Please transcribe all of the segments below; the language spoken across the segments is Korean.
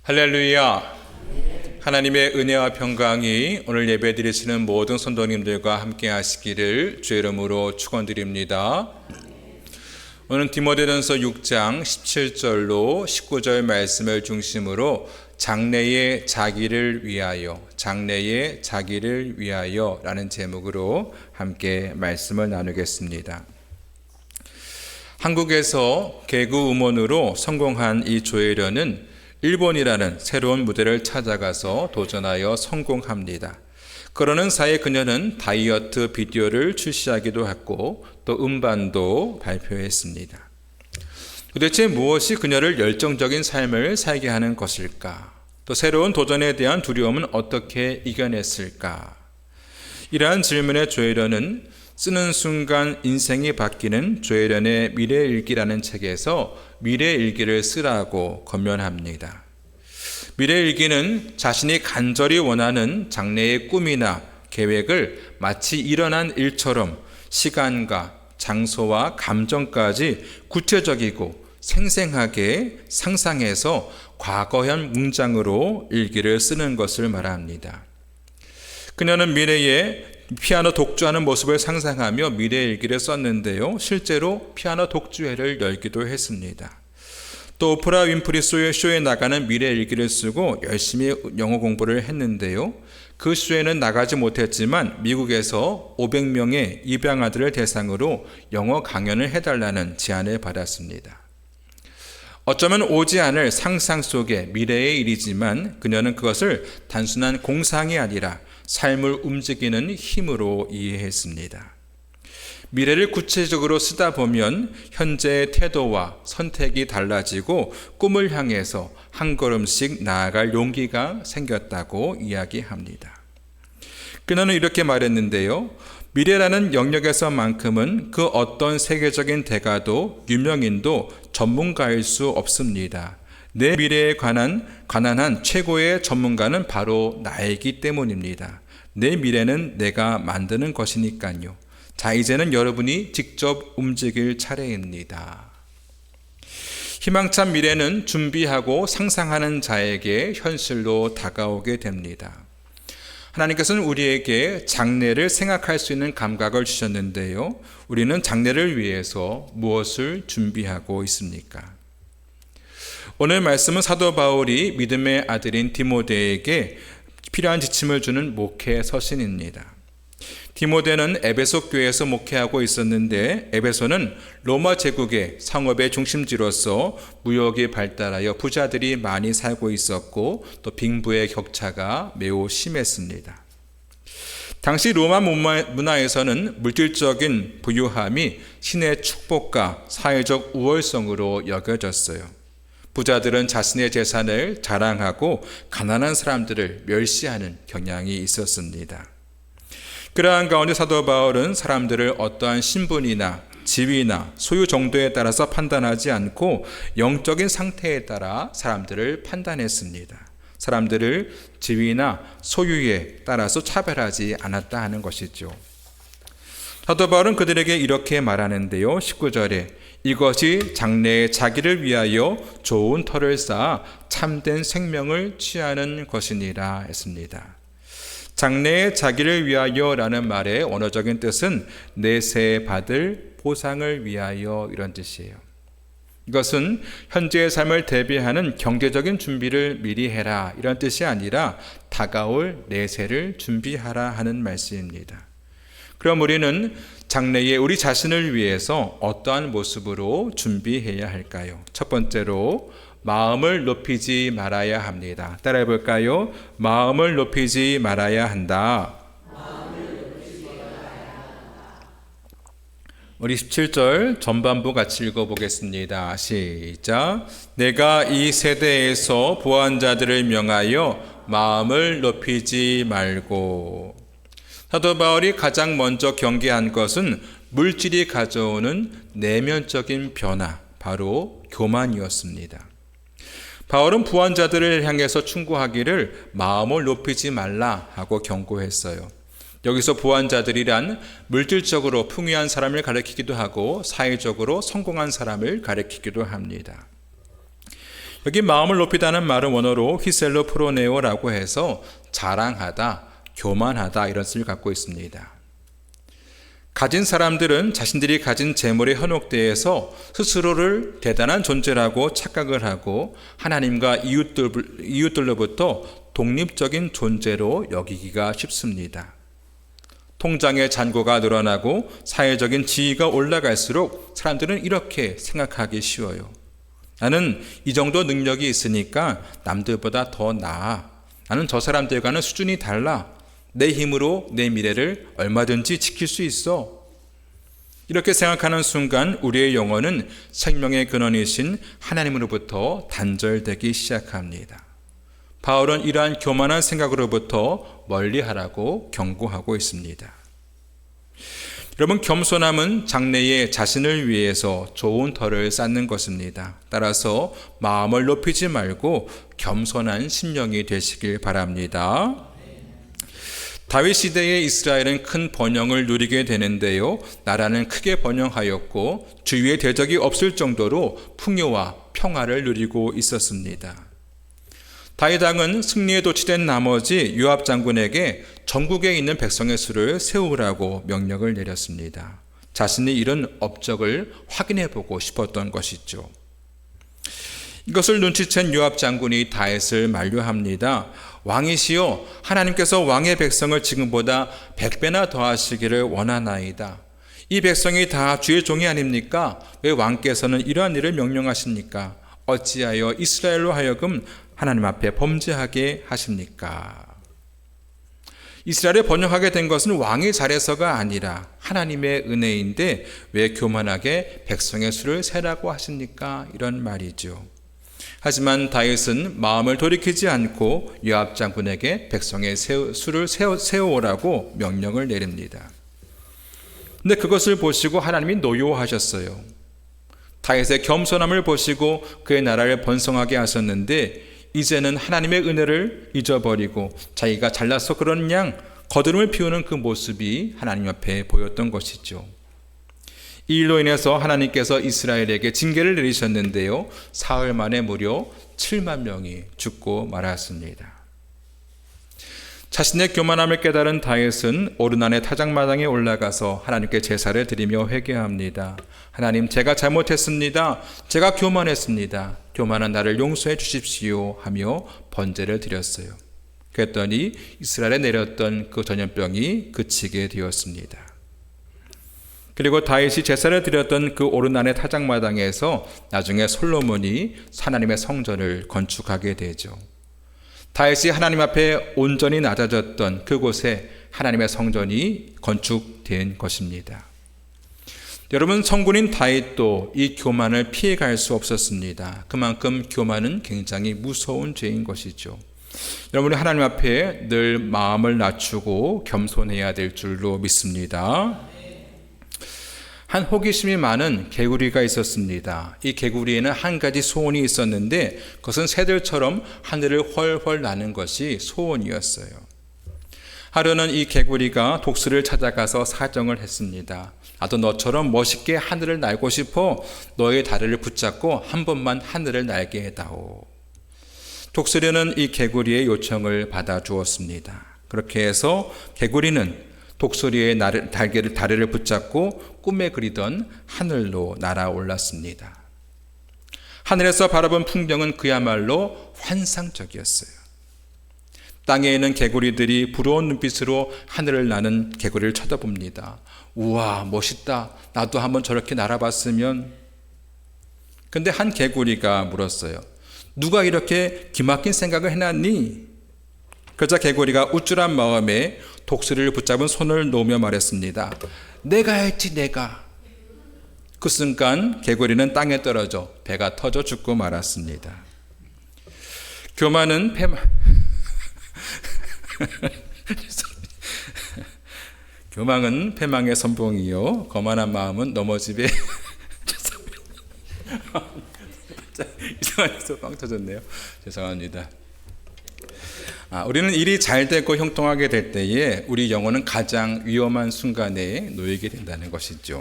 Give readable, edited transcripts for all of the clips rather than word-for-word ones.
할렐루야. 하나님의 은혜와 평강이 오늘 예배 드리시는 모든 성도님들과 함께 하시기를 주의 이름으로 축원드립니다. 오늘 디모데전서 6장 17절로 19절 말씀을 중심으로 장래의 자기를 위하여 라는 제목으로 함께 말씀을 나누겠습니다. 한국에서 개그 우먼으로 성공한 이 조혜련은 일본이라는 새로운 무대를 찾아가서 도전하여 성공합니다. 그러는 사이에 그녀는 다이어트 비디오를 출시하기도 했고 또 음반도 발표했습니다. 도대체 무엇이 그녀를 열정적인 삶을 살게 하는 것일까? 또 새로운 도전에 대한 두려움은 어떻게 이겨냈을까? 이러한 질문에 조혜련은 쓰는 순간 인생이 바뀌는 조혜련의 미래일기라는 책에서 미래일기를 쓰라고 권면합니다. 미래일기는 자신이 간절히 원하는 장래의 꿈이나 계획을 마치 일어난 일처럼 시간과 장소와 감정까지 구체적이고 생생하게 상상해서 과거형 문장으로 일기를 쓰는 것을 말합니다. 그녀는 미래에 피아노 독주하는 모습을 상상하며 미래일기를 썼는데요. 실제로 피아노 독주회를 열기도 했습니다. 또 오프라 윈프리 쇼에 나가는 미래일기를 쓰고 열심히 영어 공부를 했는데요. 그 쇼에는 나가지 못했지만 미국에서 500명의 입양아들을 대상으로 영어 강연을 해달라는 제안을 받았습니다. 어쩌면 오지 않을 상상 속의 미래의 일이지만 그녀는 그것을 단순한 공상이 아니라 삶을 움직이는 힘으로 이해했습니다. 미래를 구체적으로 쓰다 보면 현재의 태도와 선택이 달라지고 꿈을 향해서 한 걸음씩 나아갈 용기가 생겼다고 이야기합니다. 그녀는 이렇게 말했는데요. 미래라는 영역에서만큼은 그 어떤 세계적인 대가도 유명인도 전문가일 수 없습니다. 내 미래에 관한 최고의 전문가는 바로 나이기 때문입니다. 내 미래는 내가 만드는 것이니까요. 자, 이제는 여러분이 직접 움직일 차례입니다. 희망찬 미래는 준비하고 상상하는 자에게 현실로 다가오게 됩니다. 하나님께서는 우리에게 장래를 생각할 수 있는 감각을 주셨는데요. 우리는 장래를 위해서 무엇을 준비하고 있습니까? 오늘 말씀은 사도 바울이 믿음의 아들인 디모데에게 필요한 지침을 주는 목회 서신입니다. 디모데는 에베소 교회에서 목회하고 있었는데 에베소는 로마 제국의 상업의 중심지로서 무역이 발달하여 부자들이 많이 살고 있었고 또 빈부의 격차가 매우 심했습니다. 당시 로마 문화에서는 물질적인 부유함이 신의 축복과 사회적 우월성으로 여겨졌어요. 부자들은 자신의 재산을 자랑하고 가난한 사람들을 멸시하는 경향이 있었습니다. 그러한 가운데 사도 바울은 사람들을 어떠한 신분이나 지위나 소유 정도에 따라서 판단하지 않고 영적인 상태에 따라 사람들을 판단했습니다. 사람들을 지위나 소유에 따라서 차별하지 않았다 하는 것이죠. 사도 바울은 그들에게 이렇게 말하는데요. 19절에 이것이 장래의 자기를 위하여 좋은 터를 쌓아 참된 생명을 취하는 것이니라 했습니다. 장래의 자기를 위하여라는 말의 원어적인 뜻은 내세 받을 보상을 위하여 이런 뜻이에요. 이것은 현재의 삶을 대비하는 경제적인 준비를 미리 해라 이런 뜻이 아니라 다가올 내세를 준비하라 하는 말씀입니다. 그럼 우리는 장래에 우리 자신을 위해서 어떠한 모습으로 준비해야 할까요? 첫 번째로 마음을 높이지 말아야 합니다. 따라해 볼까요? 마음을 높이지 말아야 한다. 우리 17절 전반부 같이 읽어보겠습니다. 시작. 내가 이 세대에서 부한 자들을 명하여 마음을 높이지 말고. 사도 바울이 가장 먼저 경계한 것은 물질이 가져오는 내면적인 변화, 바로 교만이었습니다. 바울은 부한 자들을 향해서 충고하기를 마음을 높이지 말라 하고 경고했어요. 여기서 부한 자들이란 물질적으로 풍요한 사람을 가리키기도 하고 사회적으로 성공한 사람을 가리키기도 합니다. 여기 마음을 높이다는 말은 원어로 히셀로 프로네오라고 해서 자랑하다, 교만하다 이런 뜻을 갖고 있습니다. 가진 사람들은 자신들이 가진 재물의 현혹대에서 스스로를 대단한 존재라고 착각을 하고 하나님과 이웃들로부터 독립적인 존재로 여기기가 쉽습니다. 통장의 잔고가 늘어나고 사회적인 지위가 올라갈수록 사람들은 이렇게 생각하기 쉬워요. 나는 이 정도 능력이 있으니까 남들보다 더 나아. 나는 저 사람들과는 수준이 달라. 내 힘으로 내 미래를 얼마든지 지킬 수 있어. 이렇게 생각하는 순간 우리의 영혼은 생명의 근원이신 하나님으로부터 단절되기 시작합니다. 바울은 이러한 교만한 생각으로부터 멀리하라고 경고하고 있습니다. 여러분, 겸손함은 장래에 자신을 위해서 좋은 터를 쌓는 것입니다. 따라서 마음을 높이지 말고 겸손한 심령이 되시길 바랍니다. 다윗 시대의 이스라엘은 큰 번영을 누리게 되는데요. 나라는 크게 번영하였고 주위에 대적이 없을 정도로 풍요와 평화를 누리고 있었습니다. 다윗 왕은 승리에 도취된 나머지 요압 장군에게 전국에 있는 백성의 수를 세우라고 명령을 내렸습니다. 자신이 이룬 업적을 확인해 보고 싶었던 것이죠. 이것을 눈치챈 요압 장군이 다윗을 만류합니다. 왕이시여, 하나님께서 왕의 백성을 지금보다 100배나 더하시기를 원하나이다. 이 백성이 다 주의 종이 아닙니까? 왜 왕께서는 이러한 일을 명령하십니까? 어찌하여 이스라엘로 하여금 하나님 앞에 범죄하게 하십니까? 이스라엘에 번영하게 된 것은 왕이 잘해서가 아니라 하나님의 은혜인데 왜 교만하게 백성의 수를 세라고 하십니까? 이런 말이죠. 하지만 다윗은 마음을 돌이키지 않고 요압 장군에게 백성의 수를 세워오라고 명령을 내립니다. 근데 그것을 보시고 하나님이 노여워하셨어요. 다윗의 겸손함을 보시고 그의 나라를 번성하게 하셨는데 이제는 하나님의 은혜를 잊어버리고 자기가 잘나서 그런 양 거드름을 피우는 그 모습이 하나님 앞에 보였던 것이죠. 이 일로 인해서 하나님께서 이스라엘에게 징계를 내리셨는데요. 사흘 만에 무려 7만 명이 죽고 말았습니다. 자신의 교만함을 깨달은 다윗은 오르난의 타작마당에 올라가서 하나님께 제사를 드리며 회개합니다. 하나님, 제가 잘못했습니다. 제가 교만했습니다. 교만한 나를 용서해 주십시오 하며 번제를 드렸어요. 그랬더니 이스라엘에 내렸던 그 전염병이 그치게 되었습니다. 그리고 다윗이 제사를 드렸던 그 오르난의 타작마당에서 나중에 솔로몬이 하나님의 성전을 건축하게 되죠. 다윗이 하나님 앞에 온전히 낮아졌던 그곳에 하나님의 성전이 건축된 것입니다. 여러분, 성군인 다윗도 이 교만을 피해갈 수 없었습니다. 그만큼 교만은 굉장히 무서운 죄인 것이죠. 여러분이 하나님 앞에 늘 마음을 낮추고 겸손해야 될 줄로 믿습니다. 한 호기심이 많은 개구리가 있었습니다. 이 개구리에는 한 가지 소원이 있었는데 그것은 새들처럼 하늘을 훨훨 나는 것이 소원이었어요. 하루는 이 개구리가 독수리를 찾아가서 사정을 했습니다. 나도 너처럼 멋있게 하늘을 날고 싶어. 너의 다리를 붙잡고 한 번만 하늘을 날게 해다오. 독수리는 이 개구리의 요청을 받아주었습니다. 그렇게 해서 개구리는 독수리의 다리를 붙잡고 꿈에 그리던 하늘로 날아올랐습니다. 하늘에서 바라본 풍경은 그야말로 환상적이었어요. 땅에 있는 개구리들이 부러운 눈빛으로 하늘을 나는 개구리를 쳐다봅니다. 우와, 멋있다. 나도 한번 저렇게 날아봤으면. 근데 한 개구리가 물었어요. 누가 이렇게 기막힌 생각을 해놨니? 그러자 개구리가 우쭐한 마음에 독수리를 붙잡은 손을 놓으며 말했습니다. 내가 했지, 내가. 그 순간 개구리는 땅에 떨어져 배가 터져 죽고 말았습니다. 교만은 교만은 패망의 선봉이요 거만한 마음은 넘어집에 이상해서 빵 터졌네요. 죄송합니다. 우리는 일이 잘 되고 형통하게 될 때에 우리 영혼은 가장 위험한 순간에 놓이게 된다는 것이죠.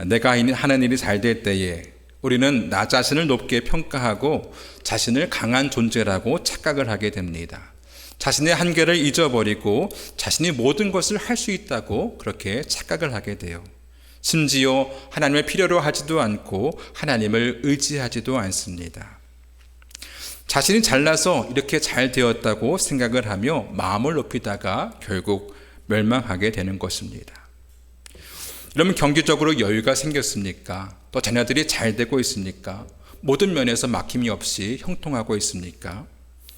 내가 하는 일이 잘 될 때에 우리는 나 자신을 높게 평가하고 자신을 강한 존재라고 착각을 하게 됩니다. 자신의 한계를 잊어버리고 자신이 모든 것을 할 수 있다고 그렇게 착각을 하게 돼요. 심지어 하나님을 필요로 하지도 않고 하나님을 의지하지도 않습니다. 자신이 잘나서 이렇게 잘 되었다고 생각을 하며 마음을 높이다가 결국 멸망하게 되는 것입니다. 여러분, 경제적으로 여유가 생겼습니까? 또 자녀들이 잘 되고 있습니까? 모든 면에서 막힘이 없이 형통하고 있습니까?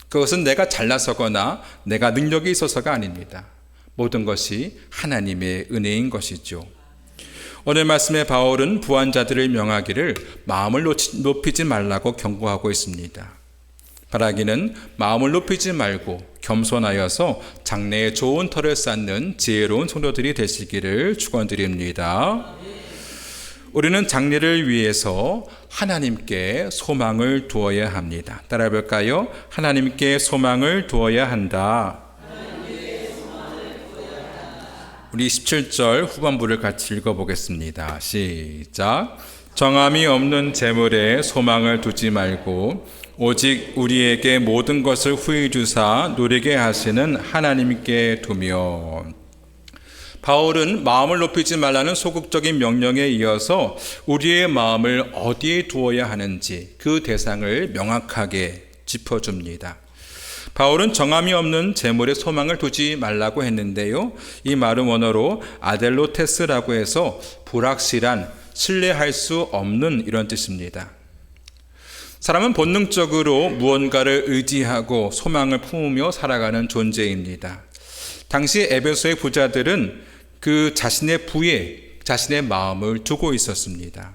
그것은 내가 잘나서거나 내가 능력이 있어서가 아닙니다. 모든 것이 하나님의 은혜인 것이죠. 오늘 말씀에 바울은 부한 자들을 명하기를 마음을 높이지 말라고 경고하고 있습니다. 바라기는 마음을 높이지 말고 겸손하여서 장래에 좋은 터를 쌓는 지혜로운 성도들이 되시기를 축원드립니다. 우리는 장래를 위해서 하나님께 소망을 두어야 합니다. 따라해 볼까요? 하나님께 소망을 두어야 한다. 우리 17절 후반부를 같이 읽어보겠습니다. 시작. 정함이 없는 재물에 소망을 두지 말고 오직 우리에게 모든 것을 후히 주사 누리게 하시는 하나님께 두며. 바울은 마음을 높이지 말라는 소극적인 명령에 이어서 우리의 마음을 어디에 두어야 하는지 그 대상을 명확하게 짚어줍니다. 바울은 정함이 없는 재물에 소망을 두지 말라고 했는데요. 이 말은 원어로 아델로테스라고 해서 불확실한, 신뢰할 수 없는 이런 뜻입니다. 사람은 본능적으로 무언가를 의지하고 소망을 품으며 살아가는 존재입니다. 당시 에베소의 부자들은 그 자신의 부에 자신의 마음을 두고 있었습니다.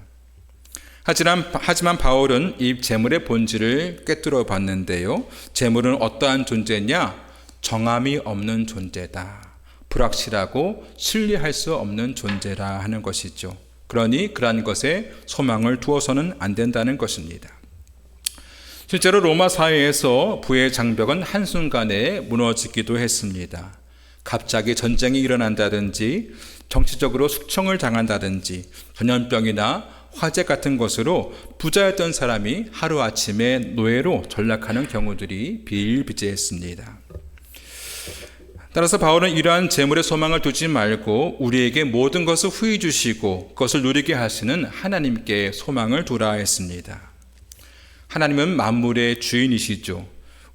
하지만 바울은 이 재물의 본질을 꿰뚫어 봤는데요. 재물은 어떠한 존재냐? 정함이 없는 존재다. 불확실하고 신뢰할 수 없는 존재라 하는 것이죠. 그러니 그러한 것에 소망을 두어서는 안 된다는 것입니다. 실제로 로마 사회에서 부의 장벽은 한순간에 무너지기도 했습니다. 갑자기 전쟁이 일어난다든지 정치적으로 숙청을 당한다든지 전염병이나 화재 같은 것으로 부자였던 사람이 하루아침에 노예로 전락하는 경우들이 비일비재했습니다. 따라서 바울은 이러한 재물의 소망을 두지 말고 우리에게 모든 것을 후히 주시고 그것을 누리게 하시는 하나님께 소망을 두라 했습니다. 하나님은 만물의 주인이시죠.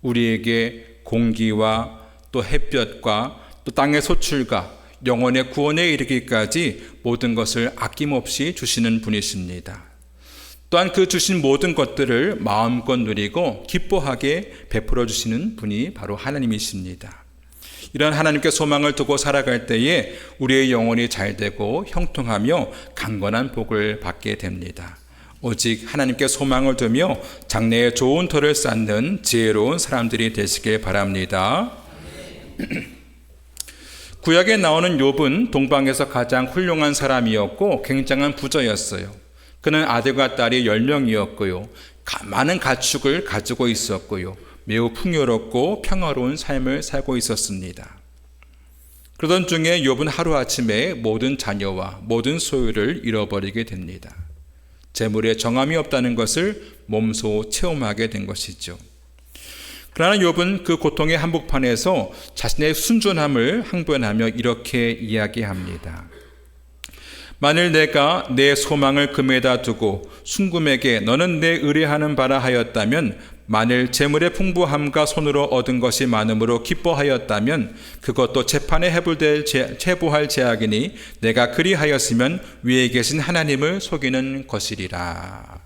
우리에게 공기와 또 햇볕과 또 땅의 소출과 영혼의 구원에 이르기까지 모든 것을 아낌없이 주시는 분이십니다. 또한 그 주신 모든 것들을 마음껏 누리고 기뻐하게 베풀어 주시는 분이 바로 하나님이십니다. 이런 하나님께 소망을 두고 살아갈 때에 우리의 영혼이 잘되고 형통하며 강건한 복을 받게 됩니다. 오직 하나님께 소망을 두며 장래에 좋은 터를 쌓는 지혜로운 사람들이 되시길 바랍니다. 구약에 나오는 욥은 동방에서 가장 훌륭한 사람이었고 굉장한 부자였어요. 그는 아들과 딸이 10명이었고요. 많은 가축을 가지고 있었고요. 매우 풍요롭고 평화로운 삶을 살고 있었습니다. 그러던 중에 욥은 하루아침에 모든 자녀와 모든 소유를 잃어버리게 됩니다. 재물에 정함이 없다는 것을 몸소 체험하게 된 것이죠. 그러나 욥은 그 고통의 한복판에서 자신의 순전함을 항변하며 이렇게 이야기합니다. 만일 내가 내 소망을 금에다 두고 순금에게 너는 내 의뢰하는 바라 하였다면, 만일 재물의 풍부함과 손으로 얻은 것이 많음으로 기뻐하였다면 그것도 재판에 회부할 죄악이니 내가 그리하였으면 위에 계신 하나님을 속이는 것이리라.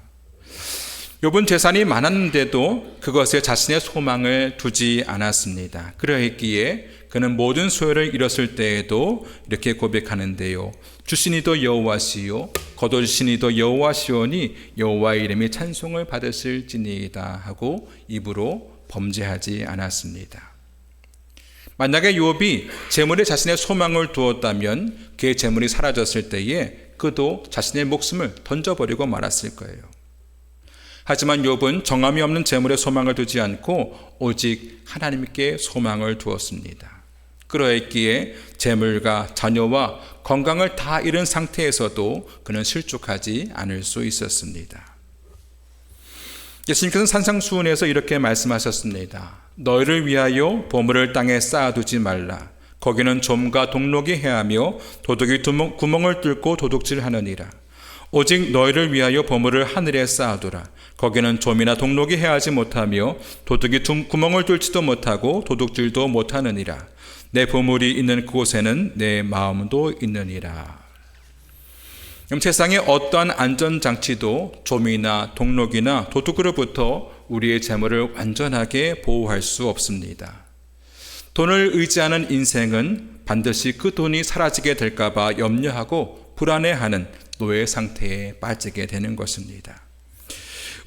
욥은 재산이 많았는데도 그것에 자신의 소망을 두지 않았습니다. 그러했기에 그는 모든 소유를 잃었을 때에도 이렇게 고백하는데요. 주시니도 여호와시요 거두시니도 여호와시오니 여호와의 이름이 찬송을 받으실지니이다 하고 입으로 범죄하지 않았습니다. 만약에 욥이 재물에 자신의 소망을 두었다면 그의 재물이 사라졌을 때에 그도 자신의 목숨을 던져버리고 말았을 거예요. 하지만 욥은 정함이 없는 재물에 소망을 두지 않고 오직 하나님께 소망을 두었습니다. 그러했기에 재물과 자녀와 건강을 다 잃은 상태에서도 그는 실족하지 않을 수 있었습니다. 예수님께서는 산상수훈에서 이렇게 말씀하셨습니다. 너희를 위하여 보물을 땅에 쌓아두지 말라. 거기는 좀과 동록이 해하며 도둑이 구멍을 뚫고 도둑질하느니라. 오직 너희를 위하여 보물을 하늘에 쌓아두라. 거기는 좀이나 동록이 해하지 못하며 도둑이 구멍을 뚫지도 못하고 도둑질도 못하느니라. 내 보물이 있는 그곳에는 내 마음도 있느니라. 그럼 세상의 어떠한 안전장치도 좀이나 동록이나 도둑으로부터 우리의 재물을 완전하게 보호할 수 없습니다. 돈을 의지하는 인생은 반드시 그 돈이 사라지게 될까봐 염려하고 불안해하는 노예 상태에 빠지게 되는 것입니다.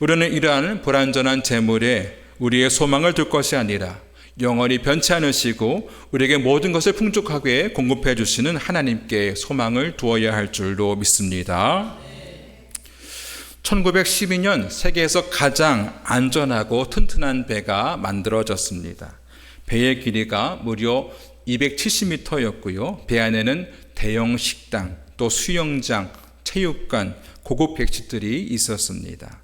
우리는 이러한 불완전한 재물에 우리의 소망을 둘 것이 아니라 영원히 변치 않으시고 우리에게 모든 것을 풍족하게 공급해 주시는 하나님께 소망을 두어야 할 줄로 믿습니다. 1912년 세계에서 가장 안전하고 튼튼한 배가 만들어졌습니다. 배의 길이가 무려 270m였고요. 배 안에는 대형 식당, 또 수영장, 체육관, 고급 백식들이 있었습니다.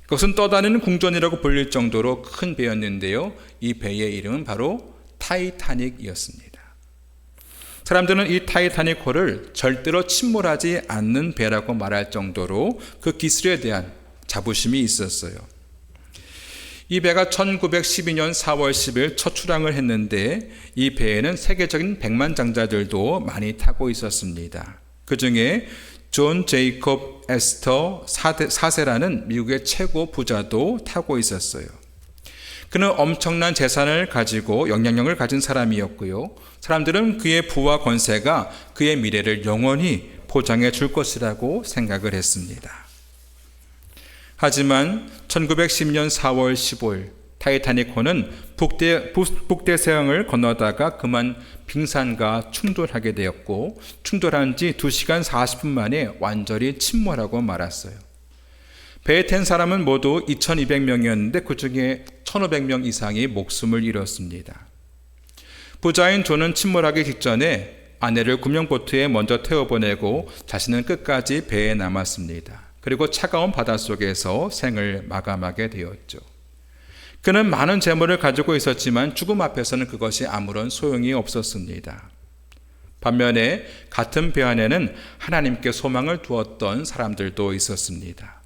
그것은 떠다니는 궁전이라고 불릴 정도로 큰 배였는데요. 이 배의 이름은 바로 타이타닉이었습니다. 사람들은 이 타이타닉호를 절대로 침몰하지 않는 배라고 말할 정도로 그 기술에 대한 자부심이 있었어요. 이 배가 1912년 4월 10일 첫 출항을 했는데 이 배에는 세계적인 백만장자들도 많이 타고 있었습니다. 그 중에 존 제이콥 에스터 4세라는 미국의 최고 부자도 타고 있었어요. 그는 엄청난 재산을 가지고 영향력을 가진 사람이었고요. 사람들은 그의 부와 권세가 그의 미래를 영원히 보장해 줄 것이라고 생각을 했습니다. 하지만 1910년 4월 15일 타이타닉호는 북대서양을 건너다가 그만 빙산과 충돌하게 되었고 충돌한 지 2시간 40분 만에 완전히 침몰하고 말았어요. 배에 탄 사람은 모두 2200명이었는데 그 중에 1500명 이상이 목숨을 잃었습니다. 부자인 존은 침몰하기 직전에 아내를 구명보트에 먼저 태워보내고 자신은 끝까지 배에 남았습니다. 그리고 차가운 바닷속에서 생을 마감하게 되었죠. 그는 많은 재물을 가지고 있었지만 죽음 앞에서는 그것이 아무런 소용이 없었습니다. 반면에 같은 배 안에는 하나님께 소망을 두었던 사람들도 있었습니다.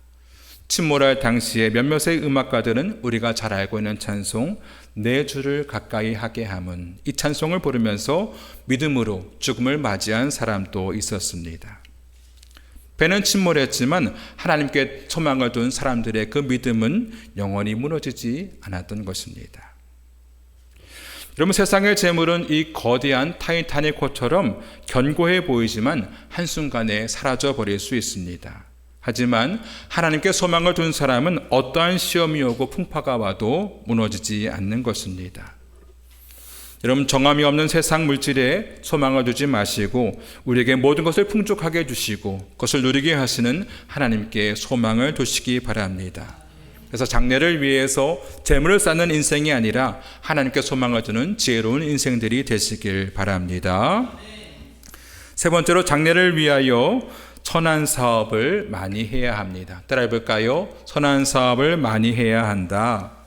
침몰할 당시에 몇몇의 음악가들은 우리가 잘 알고 있는 찬송 내 주를 가까이 하게 함은 이 찬송을 부르면서 믿음으로 죽음을 맞이한 사람도 있었습니다. 배는 침몰했지만 하나님께 소망을 둔 사람들의 그 믿음은 영원히 무너지지 않았던 것입니다. 여러분, 세상의 재물은 이 거대한 타이타닉호처럼 견고해 보이지만 한순간에 사라져버릴 수 있습니다. 하지만 하나님께 소망을 둔 사람은 어떠한 시험이 오고 풍파가 와도 무너지지 않는 것입니다. 여러분, 정함이 없는 세상 물질에 소망을 두지 마시고 우리에게 모든 것을 풍족하게 해주시고 그것을 누리게 하시는 하나님께 소망을 두시기 바랍니다. 그래서 장래를 위해서 재물을 쌓는 인생이 아니라 하나님께 소망을 두는 지혜로운 인생들이 되시길 바랍니다. 세 번째로 장래를 위하여 선한 사업을 많이 해야 합니다. 따라해 볼까요? 선한 사업을 많이 해야 한다.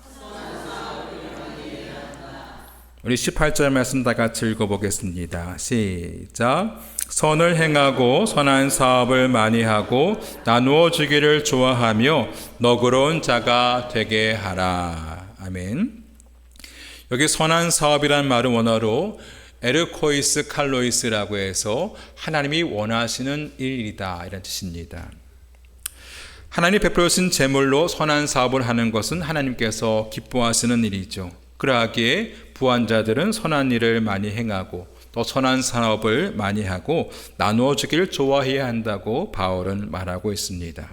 우리 18절 말씀 다 같이 읽어보겠습니다. 시작. 선을 행하고 선한 사업을 많이 하고 나누어 주기를 좋아하며 너그러운 자가 되게 하라. 아멘. 여기 선한 사업이란 말은 원어로 에르코이스 칼로이스라고 해서 하나님이 원하시는 일이다 이런 뜻입니다. 하나님이 베풀어 주신 재물로 선한 사업을 하는 것은 하나님께서 기뻐하시는 일이죠. 그러하기에 부한 자들은 선한 일을 많이 행하고 또 선한 사업을 많이 하고 나누어 주기를 좋아해야 한다고 바울은 말하고 있습니다.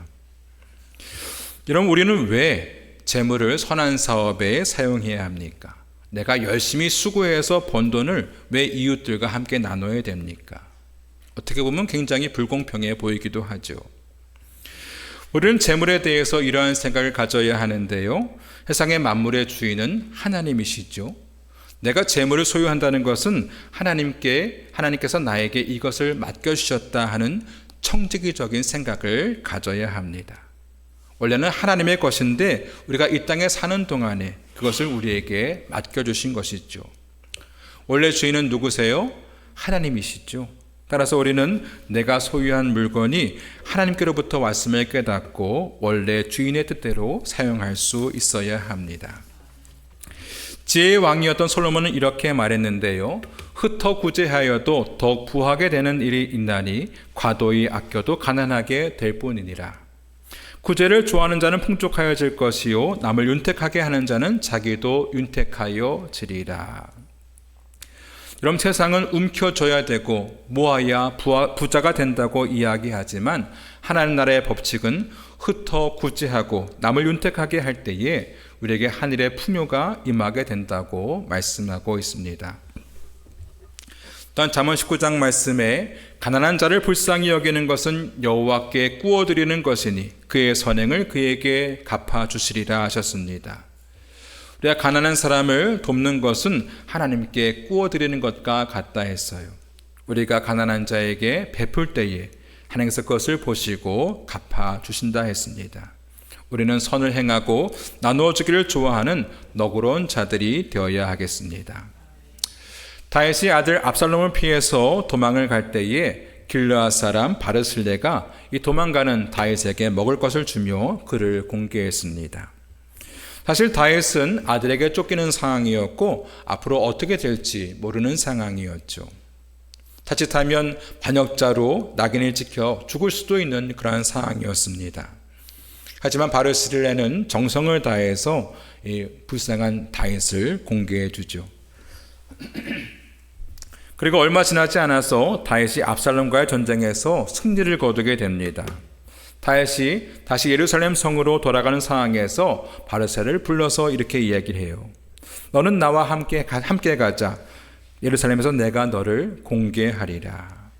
여러분, 우리는 왜 재물을 선한 사업에 사용해야 합니까? 내가 열심히 수고해서 번 돈을 왜 이웃들과 함께 나눠야 됩니까? 어떻게 보면 굉장히 불공평해 보이기도 하죠. 우리는 재물에 대해서 이러한 생각을 가져야 하는데요. 세상의 만물의 주인은 하나님이시죠. 내가 재물을 소유한다는 것은 하나님께서 나에게 이것을 맡겨주셨다 하는 청지기적인 생각을 가져야 합니다. 원래는 하나님의 것인데 우리가 이 땅에 사는 동안에 그것을 우리에게 맡겨주신 것이죠. 원래 주인은 누구세요? 하나님이시죠. 따라서 우리는 내가 소유한 물건이 하나님께로부터 왔음을 깨닫고 원래 주인의 뜻대로 사용할 수 있어야 합니다. 지혜의 왕이었던 솔로몬은 이렇게 말했는데요. 흩어 구제하여도 더욱 부하게 되는 일이 있나니 과도히 아껴도 가난하게 될 뿐이니라. 구제를 좋아하는 자는 풍족하여질 것이요 남을 윤택하게 하는 자는 자기도 윤택하여지리라. 여러분, 세상은 움켜줘야 되고 모아야 부자가 된다고 이야기하지만 하나님 나라의 법칙은 흩어 구제하고 남을 윤택하게 할 때에 우리에게 하늘의 풍요가 임하게 된다고 말씀하고 있습니다. 또한 잠언 19장 말씀에 가난한 자를 불쌍히 여기는 것은 여호와께 꾸어드리는 것이니 그의 선행을 그에게 갚아주시리라 하셨습니다. 우리가 가난한 사람을 돕는 것은 하나님께 꾸어드리는 것과 같다 했어요. 우리가 가난한 자에게 베풀 때에 하나님께서 그것을 보시고 갚아주신다 했습니다. 우리는 선을 행하고 나누어 주기를 좋아하는 너그러운 자들이 되어야 하겠습니다. 다윗이 아들 압살롬을 피해서 도망을 갈 때에 길르앗 사람 바르실레가 이 도망가는 다윗에게 먹을 것을 주며 그를 공개했습니다. 사실 다윗은 아들에게 쫓기는 상황이었고 앞으로 어떻게 될지 모르는 상황이었죠. 자칫하면 반역자로 낙인을 찍혀 죽을 수도 있는 그러한 상황이었습니다. 하지만 바르실레는 정성을 다해서 이 불쌍한 다윗을 공개해 주죠. 그리고 얼마 지나지 않아서 다윗이 압살롬과의 전쟁에서 승리를 거두게 됩니다. 다윗이 다시 예루살렘 성으로 돌아가는 상황에서 바르셀을 불러서 이렇게 이야기를 해요. 너는 나와 함께 가자. 예루살렘에서 내가 너를 공개하리라.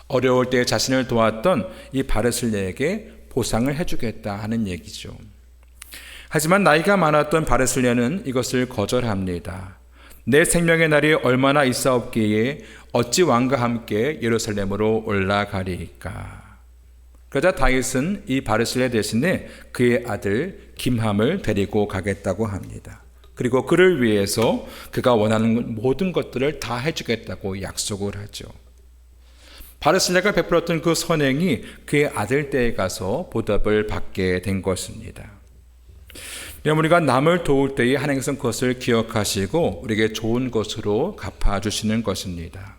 어려울 때 자신을 도왔던 이 바르실레에게 보상을 해주겠다 하는 얘기죠. 하지만 나이가 많았던 바르실레는 이것을 거절합니다. 내 생명의 날이 얼마나 있사옵기에 어찌 왕과 함께 예루살렘으로 올라가리까. 그러자 다윗은 이 바르실레 대신에 그의 아들 김함을 데리고 가겠다고 합니다. 그리고 그를 위해서 그가 원하는 모든 것들을 다 해주겠다고 약속을 하죠. 바르실레가 베풀었던 그 선행이 그의 아들 때에 가서 보답을 받게 된 것입니다. 우리가 남을 도울 때에 하나님께서는 그것을 기억하시고 우리에게 좋은 것으로 갚아주시는 것입니다.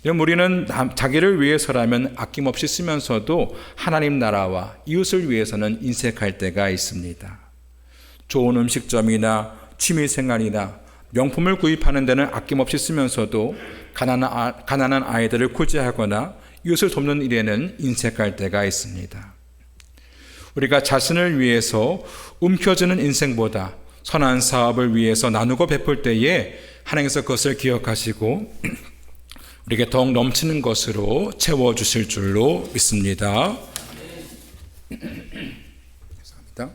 우리는 자기를 위해서라면 아낌없이 쓰면서도 하나님 나라와 이웃을 위해서는 인색할 때가 있습니다. 좋은 음식점이나 취미생활이나 명품을 구입하는 데는 아낌없이 쓰면서도 가난한 아이들을 구제하거나 이웃을 돕는 일에는 인색할 때가 있습니다. 우리가 자신을 위해서 움켜쥐는 인생보다 선한 사업을 위해서 나누고 베풀 때에 하나님께서 그것을 기억하시고 우리에게 더욱 넘치는 것으로 채워주실 줄로 믿습니다. 감사합니다.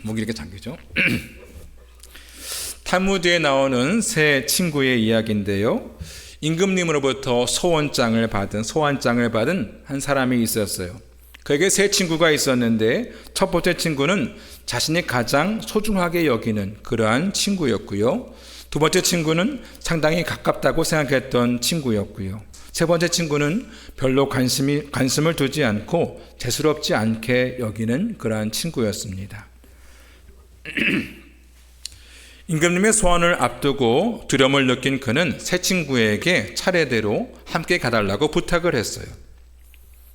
목이 이렇게 잠기죠? 탈무드에 나오는 세 친구의 이야기인데요. 임금님으로부터 소환장을 받은 한 사람이 있었어요. 그에게 세 친구가 있었는데 첫 번째 친구는 자신이 가장 소중하게 여기는 그러한 친구였고요. 두 번째 친구는 상당히 가깝다고 생각했던 친구였고요. 세 번째 친구는 별로 관심을 두지 않고 재수롭지 않게 여기는 그러한 친구였습니다. 임금님의 소환을 앞두고 두려움을 느낀 그는 세 친구에게 차례대로 함께 가달라고 부탁을 했어요.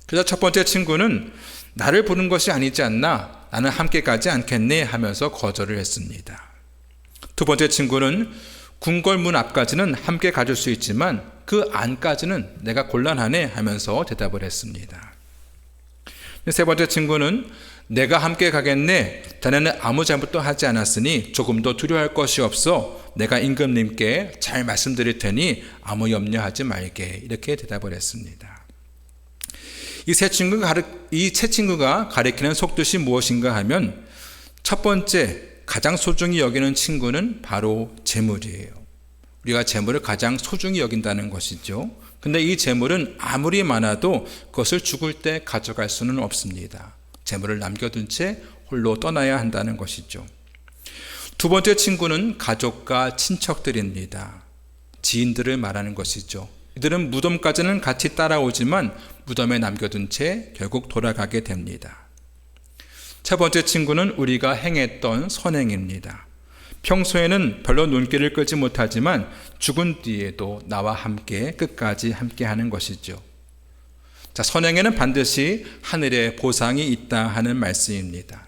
그래서 첫 번째 친구는 나를 부른 것이 아니지 않나? 나는 함께 가지 않겠네 하면서 거절을 했습니다. 두 번째 친구는 궁궐문 앞까지는 함께 가줄 수 있지만 그 안까지는 내가 곤란하네 하면서 대답을 했습니다. 세 번째 친구는 내가 함께 가겠네. 자네는 아무 잘못도 하지 않았으니 조금도 두려워할 것이 없어. 내가 임금님께 잘 말씀드릴 테니 아무 염려하지 말게. 이렇게 대답을 했습니다. 이 세 친구가 가리키는 속뜻이 무엇인가 하면 첫 번째 가장 소중히 여기는 친구는 바로 재물이에요. 우리가 재물을 가장 소중히 여긴다는 것이죠. 근데 이 재물은 아무리 많아도 그것을 죽을 때 가져갈 수는 없습니다. 재물을 남겨둔 채 홀로 떠나야 한다는 것이죠. 두 번째 친구는 가족과 친척들입니다. 지인들을 말하는 것이죠. 이들은 무덤까지는 같이 따라오지만 무덤에 남겨둔 채 결국 돌아가게 됩니다. 첫 번째 친구는 우리가 행했던 선행입니다. 평소에는 별로 눈길을 끌지 못하지만 죽은 뒤에도 나와 함께 끝까지 함께 하는 것이죠. 자, 선행에는 반드시 하늘의 보상이 있다 하는 말씀입니다.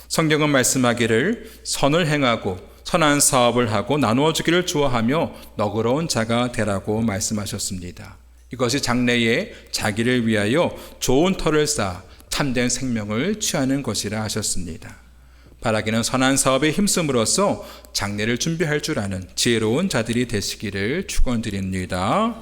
성경은 말씀하기를 선을 행하고 선한 사업을 하고 나누어 주기를 좋아하며 너그러운 자가 되라고 말씀하셨습니다. 이것이 장래에 자기를 위하여 좋은 터를 쌓아 참된 생명을 취하는 것이라 하셨습니다. 바라기는 선한 사업에 힘씀으로써 장래를 준비할 줄 아는 지혜로운 자들이 되시기를 축원드립니다.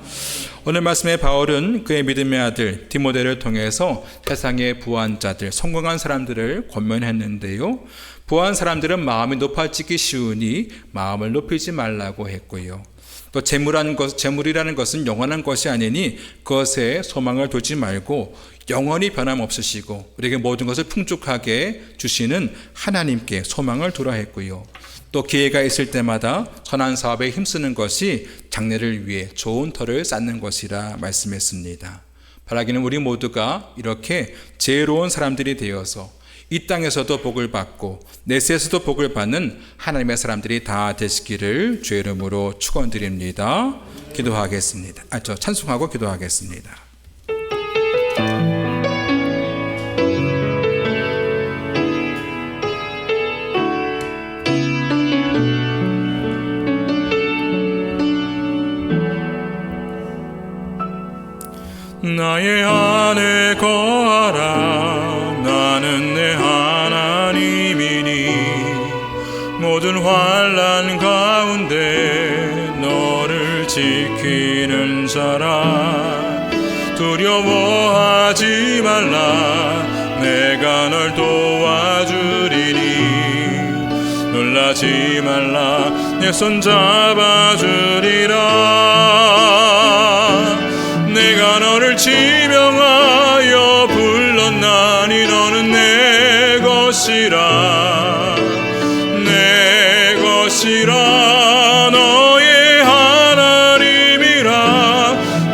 오늘 말씀의 바울은 그의 믿음의 아들 디모데를 통해서 세상의 부한 자들, 성공한 사람들을 권면했는데요. 부한 사람들은 마음이 높아지기 쉬우니 마음을 높이지 말라고 했고요. 또 재물이라는 것은 영원한 것이 아니니 그것에 소망을 두지 말고 영원히 변함없으시고 우리에게 모든 것을 풍족하게 주시는 하나님께 소망을 두라 했고요. 또 기회가 있을 때마다 선한 사업에 힘쓰는 것이 장래를 위해 좋은 터를 쌓는 것이라 말씀했습니다. 바라기는 우리 모두가 이렇게 지혜로운 사람들이 되어서 이 땅에서도 복을 받고 내세에서도 복을 받는 하나님의 사람들이 다 되시기를 주의 이름으로 축원드립니다. 기도하겠습니다. 찬송하고 기도하겠습니다. 나의 안에 거하라. 나는 내 하나님이니 모든 환난 가운데 너를 지키는 자라. 두려워하지 말라. 내가 널 도와주리니 놀라지 말라. 내 손 잡아주리라. 내가 너를 지명하여 불렀나니 너는 내 것이라. 내 것이라. 너의 하나님이라.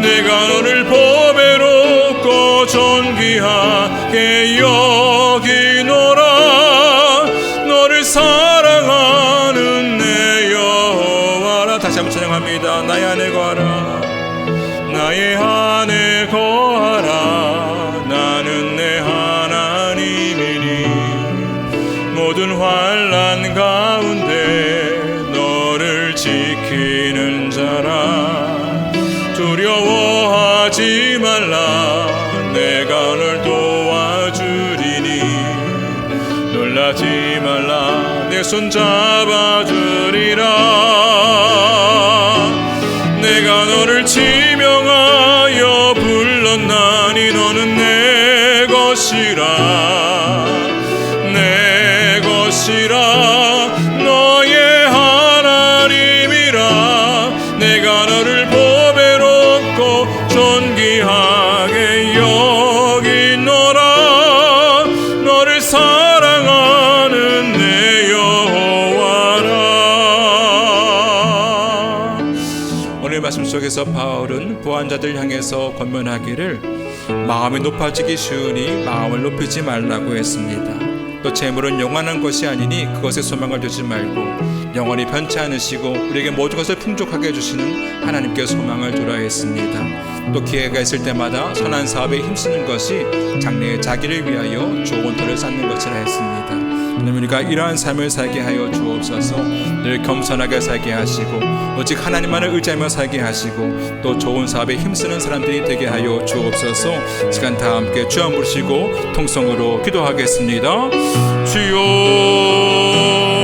내가 너를 보배롭고 존귀하게 여기노라. 너를 사랑하는 내 여호와라. 다시 한번 찬양합니다. 나의 안에 거하라. 나의 안에 거하라. 나는 내 하나님이니 모든 환난 가운데 너를 지키는 자라. 두려워하지 말라. 내가 널 도와주리니 놀라지 말라. 내 손 잡아주리라. 내가 너를 지명하여 불렀나니 너는 내 것이라. 내 것이라. 너의 하나님이라. 내가 너를 보배롭고 존귀하게 여기노라. 너를 사랑하는 내 여호와라. 오늘 말씀 속에서 바울은 부한 자들 향해서 권면하기를 마음이 높아지기 쉬우니 마음을 높이지 말라고 했습니다. 또 재물은 영원한 것이 아니니 그것에 소망을 두지 말고 영원히 변치 않으시고 우리에게 모든 것을 풍족하게 해주시는 하나님께 소망을 두라 했습니다. 또 기회가 있을 때마다 선한 사업에 힘쓰는 것이 장래에 자기를 위하여 좋은 터를 쌓는 것이라 했습니다. 하나님, 우리가 이러한 삶을 살게 하여 주옵소서. 늘 겸손하게 살게 하시고 오직 하나님만을 의지하며 살게 하시고 또 좋은 사업에 힘쓰는 사람들이 되게 하여 주옵소서. 시간 다 함께 주여 부르시고 통성으로 기도하겠습니다. 주여